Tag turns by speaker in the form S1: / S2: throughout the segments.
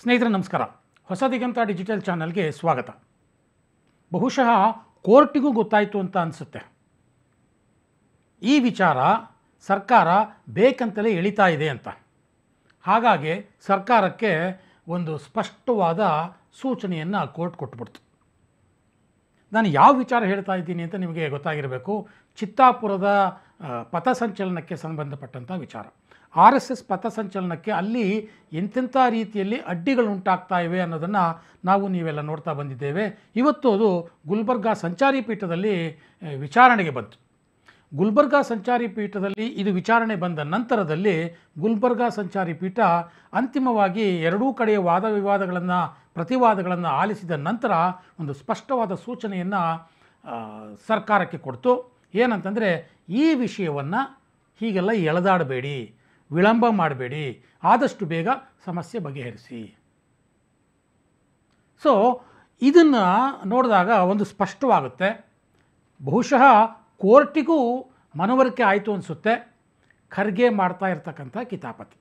S1: ಸ್ನೇಹಿತರೆ ನಮಸ್ಕಾರ. ಹೊಸ ದಿಗಂತ ಡಿಜಿಟಲ್ ಚಾನಲ್ಗೆ ಸ್ವಾಗತ. ಬಹುಶಃ ಕೋರ್ಟಿಗೂ ಗೊತ್ತಾಯಿತು ಅಂತ ಅನಿಸುತ್ತೆ. ಈ ವಿಚಾರ ಸರ್ಕಾರ ಬೇಕಂತಲೇ ಎಳಿತಾ ಇದೆ ಅಂತ. ಹಾಗಾಗಿ ಸರ್ಕಾರಕ್ಕೆ ಒಂದು ಸ್ಪಷ್ಟವಾದ ಸೂಚನೆಯನ್ನು ಕೋರ್ಟ್ ಕೊಟ್ಟುಬಿಡ್ತು. ನಾನು ಯಾವ ವಿಚಾರ ಹೇಳ್ತಾ ಇದ್ದೀನಿ ಅಂತ ನಿಮಗೆ ಗೊತ್ತಾಗಿರಬೇಕು. ಚಿತ್ತಾಪುರದ ಪಥಸಂಚಲನಕ್ಕೆ ಸಂಬಂಧಪಟ್ಟಂಥ ವಿಚಾರ. RSS ಪಥಸಂಚಲನಕ್ಕೆ ಅಲ್ಲಿ ಎಂತೆಂಥ ರೀತಿಯಲ್ಲಿ ಅಡ್ಡಿಗಳು ಉಂಟಾಗ್ತಾ ಇವೆ ಅನ್ನೋದನ್ನು ನಾವು ನೀವೆಲ್ಲ ನೋಡ್ತಾ ಬಂದಿದ್ದೇವೆ. ಇವತ್ತು ಅದು ಗುಲ್ಬರ್ಗಾ ಸಂಚಾರಿ ಪೀಠದಲ್ಲಿ ವಿಚಾರಣೆಗೆ ಬಂತು. ಗುಲ್ಬರ್ಗಾ ಸಂಚಾರಿ ಪೀಠದಲ್ಲಿ ಇದು ವಿಚಾರಣೆ ಬಂದ ನಂತರದಲ್ಲಿ ಗುಲ್ಬರ್ಗಾ ಸಂಚಾರಿ ಪೀಠ ಅಂತಿಮವಾಗಿ ಎರಡೂ ಕಡೆಯ ವಾದ ವಿವಾದಗಳನ್ನು ಪ್ರತಿವಾದಗಳನ್ನು ಆಲಿಸಿದ ನಂತರ ಒಂದು ಸ್ಪಷ್ಟವಾದ ಸೂಚನೆಯನ್ನು ಸರ್ಕಾರಕ್ಕೆ ಕೊಡ್ತು. ಏನಂತಂದರೆ, ಈ ವಿಷಯವನ್ನು ಹೀಗೆಲ್ಲ ಎಳೆದಾಡಬೇಡಿ, ವಿಳಂಬ ಮಾಡಬೇಡಿ, ಆದಷ್ಟು ಬೇಗ ಸಮಸ್ಯೆ ಬಗೆಹರಿಸಿ. ಸೊ ಇದನ್ನು ನೋಡಿದಾಗ ಒಂದು ಸ್ಪಷ್ಟವಾಗುತ್ತೆ. ಬಹುಶಃ ಕೋರ್ಟಿಗೂ ಮನವರಿಕೆ ಆಯಿತು ಅನಿಸುತ್ತೆ ಖರ್ಗೆ ಮಾಡ್ತಾ ಇರ್ತಕ್ಕಂಥ ಕಿತಾಪತಿ.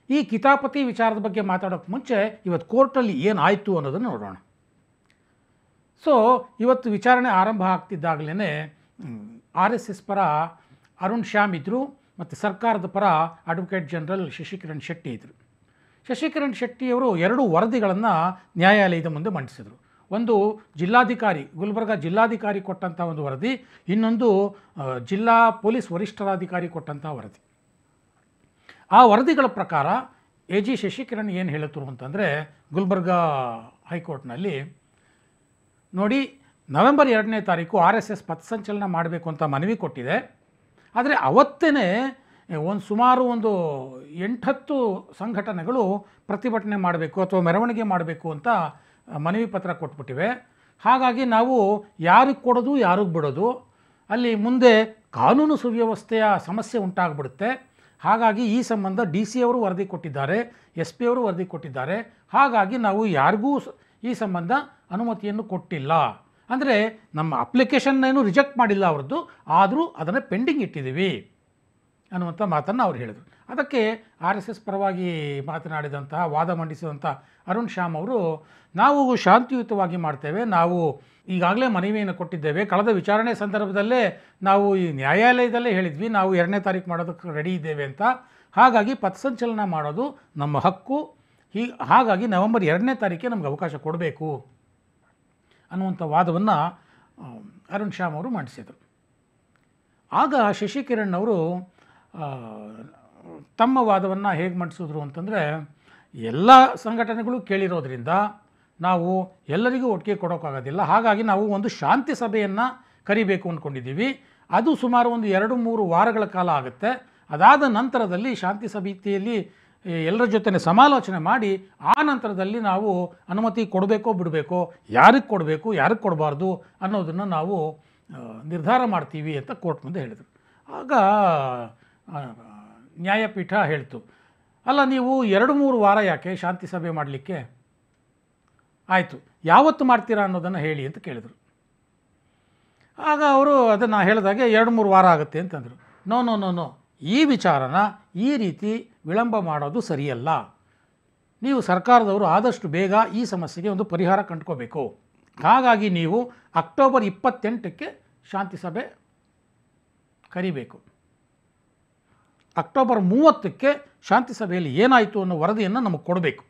S1: ಈ ಕಿತಾಪತಿ ವಿಚಾರದ ಬಗ್ಗೆ ಮಾತಾಡೋಕ್ಕೆ ಮುಂಚೆ ಇವತ್ತು ಕೋರ್ಟಲ್ಲಿ ಏನಾಯಿತು ಅನ್ನೋದನ್ನು ನೋಡೋಣ. ಸೊ ಇವತ್ತು ವಿಚಾರಣೆ ಆರಂಭ ಆಗ್ತಿದ್ದಾಗಲೇ RSS ಪರ ಅರುಣ್ ಶ್ಯಾಮ್ ಇದ್ದರು ಮತ್ತು ಸರ್ಕಾರದ ಪರ ಅಡ್ವೊಕೇಟ್ ಜನರಲ್ ಶಶಿಕಿರಣ್ ಶೆಟ್ಟಿ ಇದ್ದರು. ಶಶಿಕಿರಣ್ ಶೆಟ್ಟಿಯವರು ಎರಡು ವರದಿಗಳನ್ನು ನ್ಯಾಯಾಲಯದ ಮುಂದೆ ಮಂಡಿಸಿದರು. ಒಂದು ಜಿಲ್ಲಾಧಿಕಾರಿ, ಗುಲ್ಬರ್ಗಾ ಜಿಲ್ಲಾಧಿಕಾರಿ ಕೊಟ್ಟಂಥ ಒಂದು ವರದಿ, ಇನ್ನೊಂದು ಜಿಲ್ಲಾ ಪೊಲೀಸ್ ವರಿಷ್ಠರಾಧಿಕಾರಿ ಕೊಟ್ಟಂಥ ವರದಿ. ಆ ವರದಿಗಳ ಪ್ರಕಾರ AG ಶಶಿಕಿರಣ್ ಏನು ಹೇಳಿದ್ರು ಅಂತಂದರೆ, ಗುಲ್ಬರ್ಗಾ ಹೈಕೋರ್ಟ್ನಲ್ಲಿ ನೋಡಿ, ನವೆಂಬರ್ 2ನೇ ತಾರೀಕು RSS ಪಥಸಂಚಲನ ಮಾಡಬೇಕು ಅಂತ ಮನವಿ ಕೊಟ್ಟಿದೆ. ಆದರೆ ಅವತ್ತೇ ಸುಮಾರು 8-10 ಸಂಘಟನೆಗಳು ಪ್ರತಿಭಟನೆ ಮಾಡಬೇಕು ಅಥವಾ ಮೆರವಣಿಗೆ ಮಾಡಬೇಕು ಅಂತ ಮನವಿ ಪತ್ರ ಕೊಟ್ಬಿಟ್ಟಿವೆ. ಹಾಗಾಗಿ ನಾವು ಯಾರಿಗೆ ಕೊಡೋದು ಯಾರಿಗೆ ಬಿಡೋದು, ಅಲ್ಲಿ ಮುಂದೆ ಕಾನೂನು ಸುವ್ಯವಸ್ಥೆಯ ಸಮಸ್ಯೆ ಉಂಟಾಗ್ಬಿಡುತ್ತೆ. ಹಾಗಾಗಿ ಈ ಸಂಬಂಧ DC ಅವರು ವರದಿ ಕೊಟ್ಟಿದ್ದಾರೆ, SP ಅವರು ವರದಿ ಕೊಟ್ಟಿದ್ದಾರೆ. ಹಾಗಾಗಿ ನಾವು ಯಾರಿಗೂ ಈ ಸಂಬಂಧ ಅನುಮತಿಯನ್ನು ಕೊಟ್ಟಿಲ್ಲ. ಅಂದರೆ ನಮ್ಮ ಅಪ್ಲಿಕೇಶನ್ನೇನು ರಿಜೆಕ್ಟ್ ಮಾಡಿಲ್ಲ ಅವ್ರದ್ದು, ಆದರೂ ಅದನ್ನು ಪೆಂಡಿಂಗ್ ಇಟ್ಟಿದ್ದೀವಿ ಅನ್ನುವಂಥ ಮಾತನ್ನು ಅವ್ರು ಹೇಳಿದರು. ಅದಕ್ಕೆ RSS ಪರವಾಗಿ ಮಾತನಾಡಿದಂತಹ, ವಾದ ಮಂಡಿಸಿದಂಥ ಅರುಣ್ ಶ್ಯಾಮ್ ಅವರು, ನಾವು ಶಾಂತಿಯುತವಾಗಿ ಮಾಡ್ತೇವೆ, ನಾವು ಈಗಾಗಲೇ ಮನವಿಯನ್ನು ಕೊಟ್ಟಿದ್ದೇವೆ, ಕಳೆದ ವಿಚಾರಣೆ ಸಂದರ್ಭದಲ್ಲೇ ನಾವು ಈ ನ್ಯಾಯಾಲಯದಲ್ಲೇ ಹೇಳಿದ್ವಿ ನಾವು 2ನೇ ತಾರೀಕು ಮಾಡೋದಕ್ಕೆ ರೆಡಿ ಇದ್ದೇವೆ ಅಂತ. ಹಾಗಾಗಿ ಪಥಸಂಚಲನ ಮಾಡೋದು ನಮ್ಮ ಹಕ್ಕು, ಹಾಗಾಗಿ ನವೆಂಬರ್ 2ನೇ ತಾರೀಕಿಗೆ ನಮಗೆ ಅವಕಾಶ ಕೊಡಬೇಕು ಅನ್ನುವಂಥ ವಾದವನ್ನು ಅರುಣ್ ಶ್ಯಾಮ್ ಅವರು ಮಂಡಿಸಿದರು. ಆಗ ಶಶಿಕಿರಣ್ ಅವರು ತಮ್ಮ ವಾದವನ್ನು ಹೇಗೆ ಮಂಡಿಸಿದ್ರು ಅಂತಂದರೆ, ಎಲ್ಲ ಸಂಘಟನೆಗಳು ಕೇಳಿರೋದ್ರಿಂದ ನಾವು ಎಲ್ಲರಿಗೂ ಒಟ್ಟಿಗೆ ಕೊಡೋಕ್ಕಾಗೋದಿಲ್ಲ, ಹಾಗಾಗಿ ನಾವು ಒಂದು ಶಾಂತಿ ಸಭೆಯನ್ನು ಕರಿಬೇಕು ಅಂದ್ಕೊಂಡಿದ್ದೀವಿ. ಅದು ಸುಮಾರು 2-3 ವಾರಗಳ ಕಾಲ ಆಗುತ್ತೆ. ಅದಾದ ನಂತರದಲ್ಲಿ ಶಾಂತಿ ಸಮಿತಿಯಲ್ಲಿ ಎಲ್ಲರ ಜೊತೆ ಸಮಾಲೋಚನೆ ಮಾಡಿ ಆ ನಂತರದಲ್ಲಿ ನಾವು ಅನುಮತಿ ಕೊಡಬೇಕೋ ಬಿಡಬೇಕೋ, ಯಾರಿಗೆ ಕೊಡಬೇಕು ಯಾರಿಗೆ ಕೊಡಬಾರ್ದು ಅನ್ನೋದನ್ನು ನಾವು ನಿರ್ಧಾರ ಮಾಡ್ತೀವಿ ಅಂತ ಕೋರ್ಟ್ ಮುಂದೆ ಹೇಳಿದರು. ಆಗ ನ್ಯಾಯಪೀಠ ಹೇಳ್ತು, ಅಲ್ಲ ನೀವು 2-3 ವಾರ ಯಾಕೆ ಶಾಂತಿ ಸಭೆ ಮಾಡಲಿಕ್ಕೆ, ಆಯಿತು ಯಾವತ್ತು ಮಾಡ್ತೀರಾ ಅನ್ನೋದನ್ನು ಹೇಳಿ ಅಂತ ಕೇಳಿದರು. ಆಗ ಅವರು ಅದನ್ನು ಹೇಳಿದಾಗೆ 2-3 ವಾರ ಆಗುತ್ತೆ ಅಂತಂದರು. ನೋ ನೋ ನೋ ನೋ ಈ ವಿಚಾರನ ಈ ರೀತಿ ವಿಳಂಬ ಮಾಡೋದು ಸರಿಯಲ್ಲ. ನೀವು ಸರ್ಕಾರದವರು ಆದಷ್ಟು ಬೇಗ ಈ ಸಮಸ್ಯೆಗೆ ಒಂದು ಪರಿಹಾರ ಕಂಡುಕೋಬೇಕು. ಹಾಗಾಗಿ ನೀವು ಅಕ್ಟೋಬರ್ 28ಕ್ಕೆ ಶಾಂತಿ ಸಭೆ ಕರಿಬೇಕು. ಅಕ್ಟೋಬರ್ 30ಕ್ಕೆ ಶಾಂತಿ ಸಭೆಯಲ್ಲಿ ಏನಾಯಿತು ಅನ್ನೋ ವರದಿಯನ್ನು ನಮಗೆ ಕೊಡಬೇಕು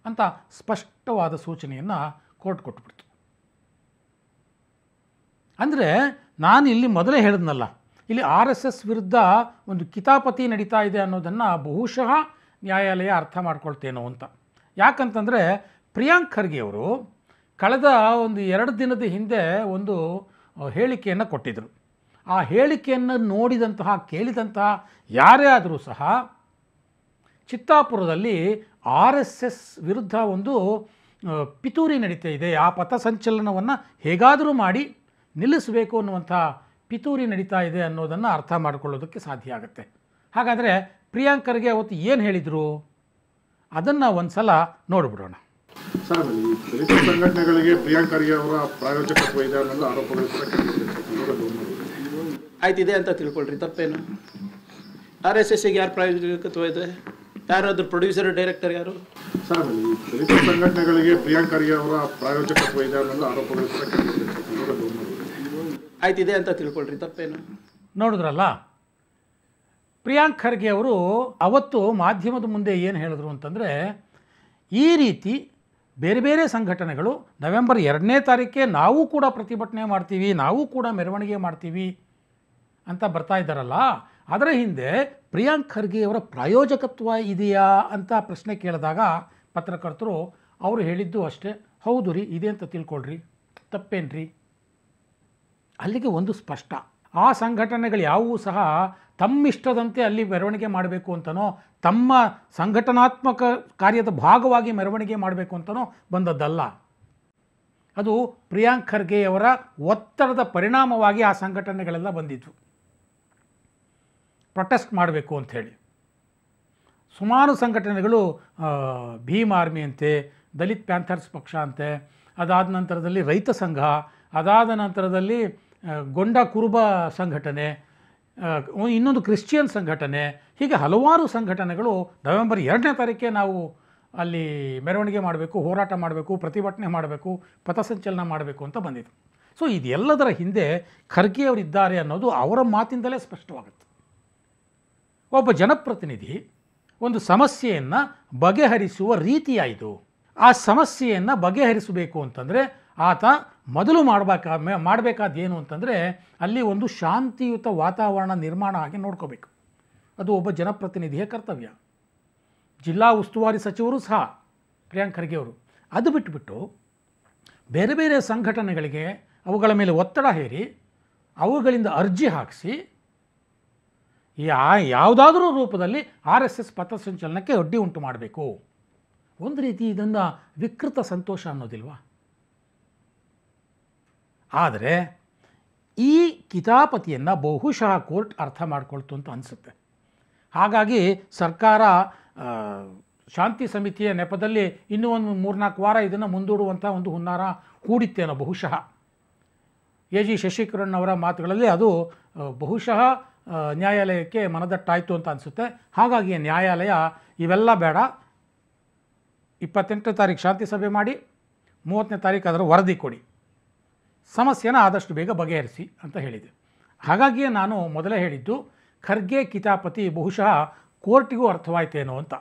S1: ಅಂತ ಸ್ಪಷ್ಟವಾದ ಸೂಚನೆಯನ್ನು ಕೋರ್ಟ್ ಕೊಟ್ಟುಬಿಡ್ತು. ಅಂದರೆ ನಾನು ಇಲ್ಲಿ ಮೊದಲೇ ಹೇಳಿದ್ನಲ್ಲ, ಇಲ್ಲಿ RSS ವಿರುದ್ಧ ಒಂದು ಕಿತಾಪತಿ ನಡೀತಾ ಇದೆ ಅನ್ನೋದನ್ನು ಬಹುಶಃ ನ್ಯಾಯಾಲಯ ಅರ್ಥ ಮಾಡ್ಕೊಳ್ತೇನೋ ಅಂತ. ಯಾಕಂತಂದರೆ ಪ್ರಿಯಾಂಕ್ ಖರ್ಗೆ ಅವರು ಕಳೆದ 2 ದಿನದ ಹಿಂದೆ ಒಂದು ಹೇಳಿಕೆಯನ್ನು ಕೊಟ್ಟಿದ್ದರು. ಆ ಹೇಳಿಕೆಯನ್ನು ನೋಡಿದಂತಹ ಕೇಳಿದಂತಹ ಯಾರೇ ಆದರೂ ಸಹ ಚಿತ್ತಾಪುರದಲ್ಲಿ RSS ವಿರುದ್ಧ ಒಂದು ಪಿತೂರಿ ನಡೀತಾ ಇದೆ, ಆ ಪಥಸಂಚಲನವನ್ನು ಹೇಗಾದರೂ ಮಾಡಿ ನಿಲ್ಲಿಸಬೇಕು ಅನ್ನುವಂಥ ಪಿತೂರಿ ನಡೀತಾ ಇದೆ ಅನ್ನೋದನ್ನು ಅರ್ಥ ಮಾಡಿಕೊಳ್ಳೋದಕ್ಕೆ ಸಾಧ್ಯ ಆಗುತ್ತೆ. ಹಾಗಾದರೆ ಪ್ರಿಯಾಂಕ್ ಖರ್ಗೆ ಅವತ್ತು ಏನು ಹೇಳಿದರು ಅದನ್ನು ಒಂದು ಸಲ ನೋಡಿಬಿಡೋಣ.
S2: ಸರ್, ಈ ದಲಿತ ಸಂಘಟನೆಗಳಿಗೆ ಪ್ರಿಯಾಂಕ್ ಖರ್ಗೆ ಅವರ ಪ್ರಾಯೋಜಕತ್ವ ಇದೆ ಅನ್ನೋದು ಆರೋಪಗಳು
S3: ಆಯ್ತಿದೆ ಅಂತ ತಿಳ್ಕೊಳ್ರಿ, ತಪ್ಪೇನು? RSSಗೆ ಯಾರು ಪ್ರಾಯೋಜಕತ್ವ ಇದೆ? ಯಾರಾದ್ರೂ ಪ್ರೊಡ್ಯೂಸರ್ ಡೈರೆಕ್ಟರ್ ಯಾರು?
S2: ಸರ್, ಈ ದಲಿತ ಸಂಘಟನೆಗಳಿಗೆ ಪ್ರಿಯಾಂಕ್ ಖರ್ಗೆ ಅವರ ಪ್ರಾಯೋಜಕತ್ವ ಇದೆ ಅನ್ನೋ ಆರೋಪಗಳು ಕೂಡ ಕೇಳಿದೆ.
S3: ಆಯ್ತಿದೆ ಅಂತ ತಿಳ್ಕೊಳ್ರಿ, ತಪ್ಪೇನು?
S1: ನೋಡಿದ್ರಲ್ಲ, ಪ್ರಿಯಾಂಕ್ ಖರ್ಗೆ ಅವರು ಅವತ್ತು ಮಾಧ್ಯಮದ ಮುಂದೆ ಏನು ಹೇಳಿದ್ರು ಅಂತಂದರೆ, ಈ ರೀತಿ ಬೇರೆ ಬೇರೆ ಸಂಘಟನೆಗಳು ನವೆಂಬರ್ 2ನೇ ತಾರೀಕೆ ನಾವು ಕೂಡ ಪ್ರತಿಭಟನೆ ಮಾಡ್ತೀವಿ, ನಾವು ಕೂಡ ಮೆರವಣಿಗೆ ಮಾಡ್ತೀವಿ ಅಂತ ಬರ್ತಾ ಇದ್ದಾರಲ್ಲ, ಅದರ ಹಿಂದೆ ಪ್ರಿಯಾಂಕ್ ಖರ್ಗೆ ಅವರ ಪ್ರಾಯೋಜಕತ್ವ ಇದೆಯಾ ಅಂತ ಪ್ರಶ್ನೆ ಕೇಳಿದಾಗ ಪತ್ರಕರ್ತರು ಅವರು ಹೇಳಿದ್ದು ಅಷ್ಟೇ, ಹೌದು ರೀ ಇದೆ ಅಂತ ತಿಳ್ಕೊಳ್ರಿ, ತಪ್ಪೇನ್ರಿ. ಅಲ್ಲಿಗೆ ಒಂದು ಸ್ಪಷ್ಟ, ಆ ಸಂಘಟನೆಗಳು ಯಾವುವೂ ಸಹ ತಮ್ಮಿಷ್ಟದಂತೆ ಅಲ್ಲಿ ಮೆರವಣಿಗೆ ಮಾಡಬೇಕು ಅಂತನೋ, ತಮ್ಮ ಸಂಘಟನಾತ್ಮಕ ಕಾರ್ಯದ ಭಾಗವಾಗಿ ಮೆರವಣಿಗೆ ಮಾಡಬೇಕು ಅಂತನೋ ಬಂದದ್ದಲ್ಲ. ಅದು ಪ್ರಿಯಾಂಕ್ ಖರ್ಗೆಯವರ ಒತ್ತಡದ ಪರಿಣಾಮವಾಗಿ ಆ ಸಂಘಟನೆಗಳೆಲ್ಲ ಬಂದಿದ್ವು, ಪ್ರೊಟೆಸ್ಟ್ ಮಾಡಬೇಕು ಅಂಥೇಳಿ. ಸುಮಾರು ಸಂಘಟನೆಗಳು, ಭೀಮ್ ಆರ್ಮಿ ಅಂತೆ, ದಲಿತ್ ಪ್ಯಾಂಥರ್ಸ್ ಪಕ್ಷ ಅಂತೆ, ಅದಾದ ನಂತರದಲ್ಲಿ ರೈತ ಸಂಘ, ಅದಾದ ನಂತರದಲ್ಲಿ ಗೊಂಡ ಕುರುಬ ಸಂಘಟನೆ, ಇನ್ನೊಂದು ಕ್ರಿಶ್ಚಿಯನ್ ಸಂಘಟನೆ, ಹೀಗೆ ಹಲವಾರು ಸಂಘಟನೆಗಳು ನವೆಂಬರ್ 2ನೇ ತಾರೀಕೆ ನಾವು ಅಲ್ಲಿ ಮೆರವಣಿಗೆ ಮಾಡಬೇಕು, ಹೋರಾಟ ಮಾಡಬೇಕು, ಪ್ರತಿಭಟನೆ ಮಾಡಬೇಕು, ಪಥಸಂಚಲನ ಮಾಡಬೇಕು ಅಂತ ಬಂದಿತ್ತು. ಸೊ ಇದೆಲ್ಲದರ ಹಿಂದೆ ಖರ್ಗೆ ಅವರಿದ್ದಾರೆ ಅನ್ನೋದು ಅವರ ಮಾತಿಂದಲೇ ಸ್ಪಷ್ಟವಾಗುತ್ತೆ. ಒಬ್ಬ ಜನಪ್ರತಿನಿಧಿ ಒಂದು ಸಮಸ್ಯೆಯನ್ನು ಬಗೆಹರಿಸುವ ರೀತಿಯಾಯಿತು. ಆ ಸಮಸ್ಯೆಯನ್ನು ಬಗೆಹರಿಸಬೇಕು ಅಂತಂದರೆ ಆತ ಮೊದಲು ಮಾಡಬೇಕಾದೇನು ಅಂತಂದರೆ, ಅಲ್ಲಿ ಒಂದು ಶಾಂತಿಯುತ ವಾತಾವರಣ ನಿರ್ಮಾಣ ಆಗಿ ನೋಡ್ಕೋಬೇಕು. ಅದು ಒಬ್ಬ ಜನಪ್ರತಿನಿಧಿಯ ಕರ್ತವ್ಯ. ಜಿಲ್ಲಾ ಉಸ್ತುವಾರಿ ಸಚಿವರು ಸಹ ಪ್ರಿಯಾಂಕ್ ಖರ್ಗೆ ಅವರು. ಅದು ಬಿಟ್ಟುಬಿಟ್ಟು ಬೇರೆ ಬೇರೆ ಸಂಘಟನೆಗಳಿಗೆ ಅವುಗಳ ಮೇಲೆ ಒತ್ತಡ ಹೇರಿ ಅವುಗಳಿಂದ ಅರ್ಜಿ ಹಾಕಿಸಿ ಯಾವುದಾದ್ರೂ ರೂಪದಲ್ಲಿ RSS ಪಥಸಂಚಲನಕ್ಕೆ ಅಡ್ಡಿ ಉಂಟು ಮಾಡಬೇಕು. ಒಂದು ರೀತಿ ಇದನ್ನು ವಿಕೃತ ಸಂತೋಷ ಅನ್ನೋದಿಲ್ವಾ? ಆದರೆ ಈ ಕಿತಾಪತಿಯನ್ನು ಬಹುಶಃ ಕೋರ್ಟ್ ಅರ್ಥ ಮಾಡಿಕೊಳ್ತು ಅಂತ ಅನಿಸುತ್ತೆ. ಹಾಗಾಗಿ ಸರ್ಕಾರ ಶಾಂತಿ ಸಮಿತಿಯ ನೆಪದಲ್ಲಿ ಇನ್ನೂ ಒಂದು 3-4 ವಾರ ಇದನ್ನು ಮುಂದೂಡುವಂಥ ಒಂದು ಹುನ್ನಾರ ಹೂಡಿತ್ತೇನೋ ಬಹುಶಃ. AG ಶಶಿಕರಣ್ ಅವರ ಮಾತುಗಳಲ್ಲಿ ಅದು ಬಹುಶಃ ನ್ಯಾಯಾಲಯಕ್ಕೆ ಮನದಟ್ಟಾಯಿತು ಅಂತ ಅನಿಸುತ್ತೆ. ಹಾಗಾಗಿ ನ್ಯಾಯಾಲಯ ಇವೆಲ್ಲ ಬೇಡ, 28ನೇ ತಾರೀಕು ಶಾಂತಿ ಸಭೆ ಮಾಡಿ 30ನೇ ತಾರೀಕು ಅದರ ವರದಿ ಕೊಡಿ, ಸಮಸ್ಯೆನ ಆದಷ್ಟು ಬೇಗ ಬಗೆಹರಿಸಿ ಅಂತ ಹೇಳಿದೆ. ಹಾಗಾಗಿಯೇ ನಾನು ಮೊದಲೇ ಹೇಳಿದ್ದು ಖರ್ಗೆ ಕಿತಾಪತಿ ಬಹುಶಃ ಕೋರ್ಟಿಗೂ ಅರ್ಥವಾಯ್ತೇನೋ ಅಂತ.